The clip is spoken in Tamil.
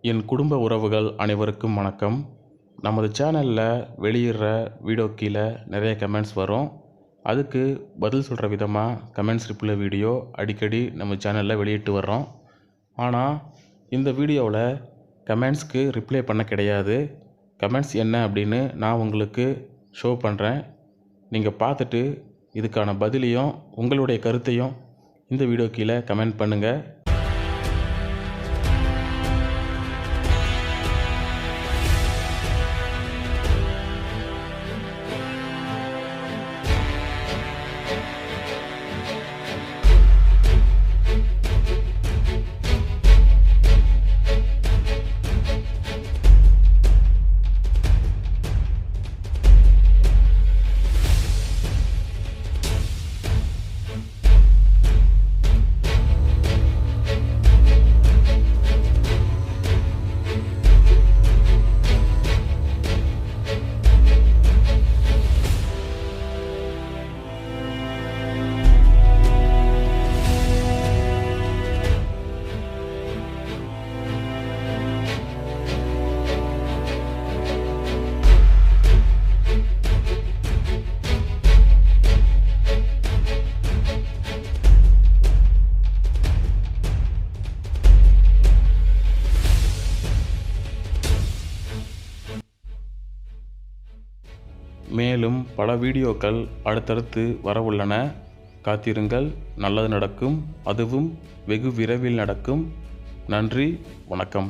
என் குடும்ப உறவுகள் அனைவருக்கும் வணக்கம். நமது சேனலில் வெளியிடுற வீடியோ கீழே நிறைய கமெண்ட்ஸ் வரும். அதுக்கு பதில் சொல்கிற விதமாக கமெண்ட்ஸ் ரிப்ளை வீடியோ அடிக்கடி நம்ம சேனலில் வெளியிட்டு வர்றோம். ஆனால் இந்த வீடியோவில் கமெண்ட்ஸ்க்கு ரிப்ளை பண்ண கிடையாது. கமெண்ட்ஸ் என்ன அப்படின்னு நான் உங்களுக்கு ஷோ பண்ணுறேன். நீங்கள் பார்த்துட்டு இதுக்கான பதிலையும் உங்களுடைய கருத்தையும் இந்த வீடியோ கீழே கமெண்ட் பண்ணுங்கள். மேலும் பல வீடியோக்கள் அடுத்தடுத்து வரவுள்ளன. காத்திருங்கள், நல்லது நடக்கும். அதுவும் வெகு விரைவில் நடக்கும். நன்றி, வணக்கம்.